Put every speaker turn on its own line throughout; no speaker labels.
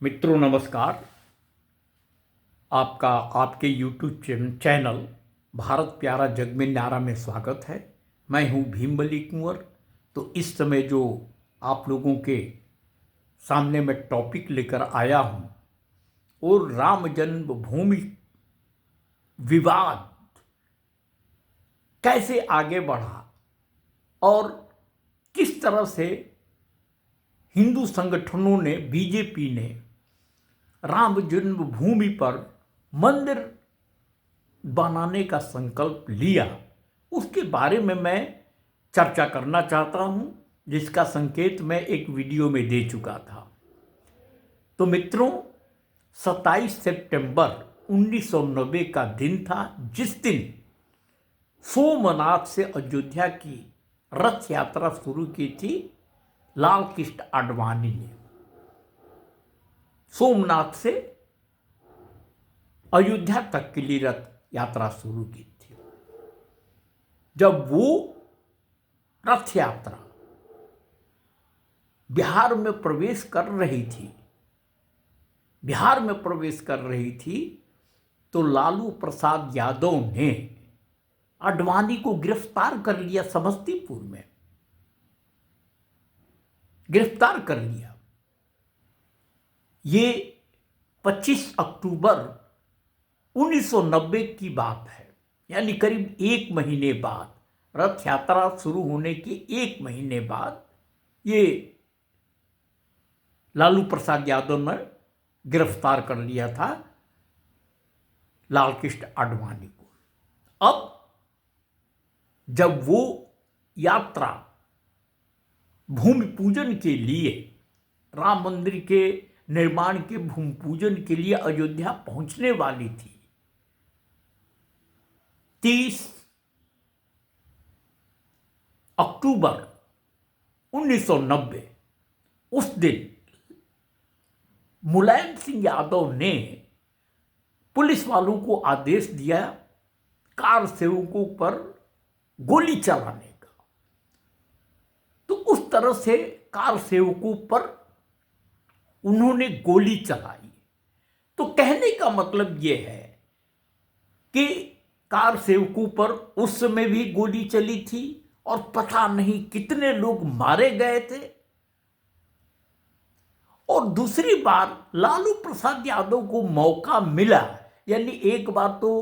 मित्रों नमस्कार। आपका आपके YouTube चैनल भारत प्यारा जग में न्यारा में स्वागत है। मैं हूं भीमबली कुंवर। तो इस समय जो आप लोगों के सामने मैं टॉपिक लेकर आया हूं और राम जन्मभूमि विवाद कैसे आगे बढ़ा और किस तरह से हिंदू संगठनों ने, बीजेपी ने राम जन्मभूमि पर मंदिर बनाने का संकल्प लिया, उसके बारे में मैं चर्चा करना चाहता हूं, जिसका संकेत मैं एक वीडियो में दे चुका था। तो मित्रों, 27 सितंबर 1990 का दिन था, जिस दिन सोमनाथ से अयोध्या की रथ यात्रा शुरू की थी लाल कृष्ण आडवाणी ने। सोमनाथ से अयोध्या तक के लिए रथ यात्रा शुरू की थी। जब वो रथ यात्रा बिहार में प्रवेश कर रही थी, तो लालू प्रसाद यादव ने आडवाणी को गिरफ्तार कर लिया। समस्तीपुर में गिरफ्तार कर लिया। ये 25 अक्टूबर 1990 की बात है, यानी करीब एक महीने बाद, रथ यात्रा शुरू होने के एक महीने बाद ये लालू प्रसाद यादव ने गिरफ्तार कर लिया था लाल कृष्ण आडवाणी को। अब जब वो यात्रा भूमि पूजन के लिए, राम मंदिर के निर्माण के भूमि पूजन के लिए अयोध्या पहुंचने वाली थी, 30 अक्टूबर 1990, उस दिन मुलायम सिंह यादव ने पुलिस वालों को आदेश दिया कार सेवकों पर गोली चलाने का। तो उस तरह से कार सेवकों पर उन्होंने गोली चलाई। तो कहने का मतलब यह है कि कार सेवकों पर उस समय भी गोली चली थी और पता नहीं कितने लोग मारे गए थे। और दूसरी बार लालू प्रसाद यादव को मौका मिला, यानी एक बार तो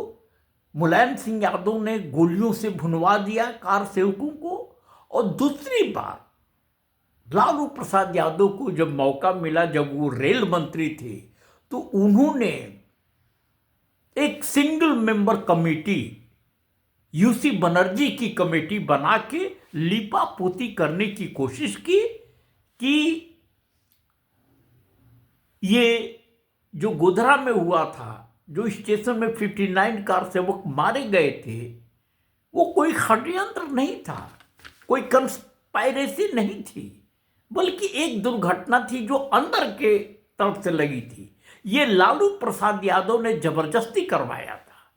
मुलायम सिंह यादव ने गोलियों से भुनवा दिया कार सेवकों को, और दूसरी बार लालू प्रसाद यादव को जब मौका मिला, जब वो रेल मंत्री थे, तो उन्होंने एक single member committee, UC Banerjee की कमेटी बना के लीपा पोती करने की कोशिश की कि ये जो गोधरा में हुआ था, जो स्टेशन में 59 कार सेवक मारे गए थे, वो कोई षड्यंत्र नहीं था, कोई कंस्पायरेसी नहीं थी, बल्कि एक दुर्घटना थी जो अंदर के तरफ से लगी थी। ये लालू प्रसाद यादव ने जबरदस्ती करवाया था,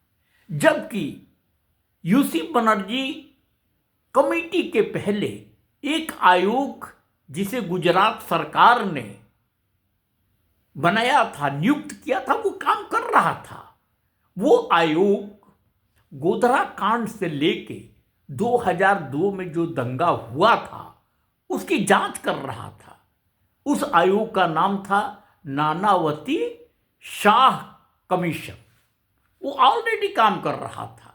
जबकि यूसी बनर्जी कमेटी के पहले एक आयोग, जिसे गुजरात सरकार ने बनाया था, नियुक्त किया था, वो काम कर रहा था। वो आयोग गोधरा कांड से लेके 2002 में जो दंगा हुआ था उसकी जांच कर रहा था। उस आयोग का नाम था नानावती शाह कमीशन। वो ऑलरेडी काम कर रहा था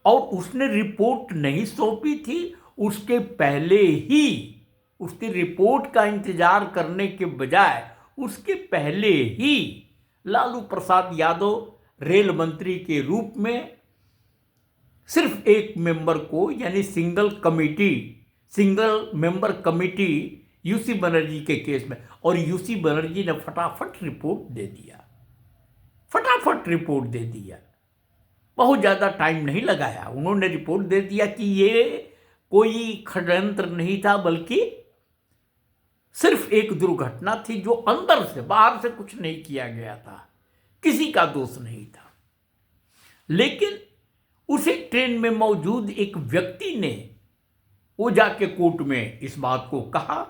और उसने रिपोर्ट नहीं सौंपी थी। उसके पहले ही, उसकी रिपोर्ट का इंतजार करने के बजाय उसके पहले ही लालू प्रसाद यादव रेल मंत्री के रूप में सिर्फ एक मेंबर को, यानी single member committee UC Banerjee के केस में, और यूसी बनर्जी ने फटाफट रिपोर्ट दे दिया। बहुत ज़्यादा टाइम नहीं लगाया, उन्होंने रिपोर्ट दे दिया कि ये कोई षड्यंत्र नहीं था, बल्कि सिर्फ एक दुर्घटना थी जो अंदर से, बाहर से कुछ नहीं किया गया था, किसी का दोष नहीं था। लेकिन उसी ट्रेन में मौजूद एक व्यक्ति ने वो जाके कोर्ट में इस बात को कहा,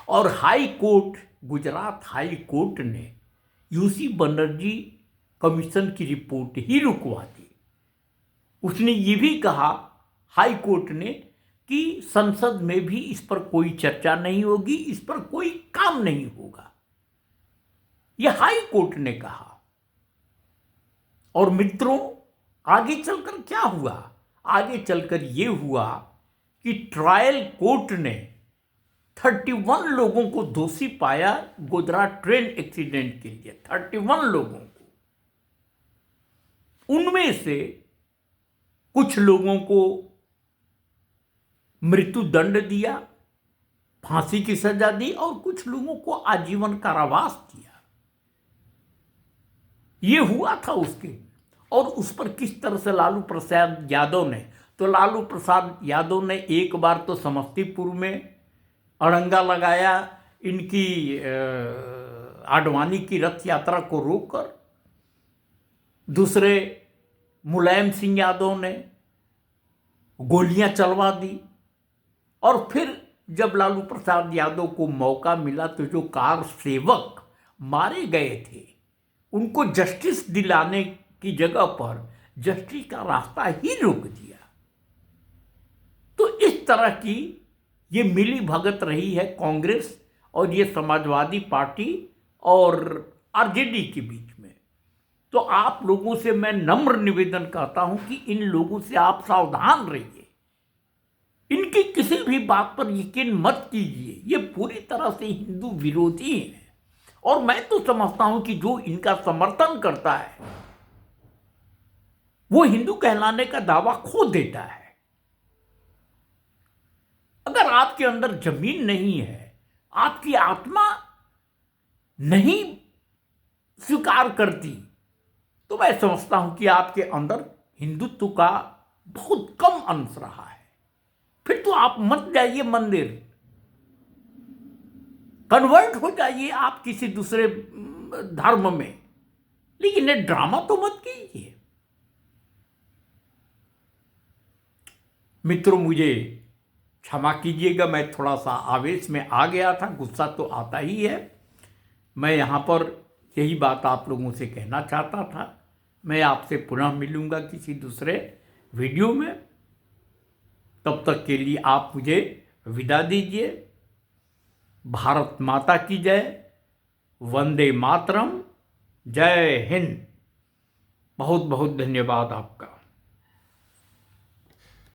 और high court, Gujarat high court ने यूसी बनर्जी कमीशन की रिपोर्ट ही रुकवा दी। उसने ये भी कहा, हाई कोर्ट ने, कि संसद में भी इस पर कोई चर्चा नहीं होगी, इस पर कोई काम नहीं होगा। यह हाई कोर्ट ने कहा। और मित्रों, आगे चलकर क्या हुआ? आगे चलकर यह हुआ कि ट्रायल कोर्ट ने 31 लोगों को दोषी पाया गोधरा ट्रेन एक्सीडेंट के लिए। 31 लोगों को, उनमें से कुछ लोगों को मृत्यु दंड दिया, फांसी की सजा दी, और कुछ लोगों को आजीवन कारावास दिया। ये हुआ था उसके। और उस पर किस तरह से लालू प्रसाद यादव ने, तो लालू प्रसाद यादव ने एक बार तो समस्तीपुर में अड़ंगा लगाया इनकी आडवाणी की रथ यात्रा को रोककर। दूसरे मुलायम सिंह यादव ने गोलियां चलवा दी। और फिर जब लालू प्रसाद यादव को मौका मिला तो जो कार सेवक मारे गए थे उनको जस्टिस दिलाने की जगह पर जस्टिस का रास्ता ही रोक दिया। तो इस तरह की ये मिली भगत रही है कांग्रेस और ये समाजवादी पार्टी और आरजेडी के बीच में। तो आप लोगों से मैं नम्र निवेदन करता हूं कि इन लोगों से आप सावधान रहिए, इनकी किसी भी बात पर यकीन मत कीजिए। ये पूरी तरह से हिंदू विरोधी हैं। और मैं तो समझता हूं कि जो इनका समर्थन करता है वो हिंदू कहलाने का दावा खो देता है। अगर आपके अंदर जमीन नहीं है, आपकी आत्मा नहीं स्वीकार करती, तो मैं समझता हूं कि आपके अंदर हिंदुत्व का बहुत कम अंश रहा है। फिर तो आप मत जाइए मंदिर, कन्वर्ट हो जाइए आप किसी दूसरे धर्म में, लेकिन ये ड्रामा तो मत कीजिए। मित्रों, मुझे क्षमा कीजिएगा, मैं थोड़ा सा आवेश में आ गया था। गुस्सा तो आता ही है। मैं यहाँ पर यही बात आप लोगों से कहना चाहता था। मैं आपसे पुनः मिलूंगा किसी दूसरे वीडियो में। तब तक के लिए आप मुझे विदा दीजिए। भारत माता की जय। वंदे मातरम। जय हिंद। बहुत बहुत धन्यवाद आपका।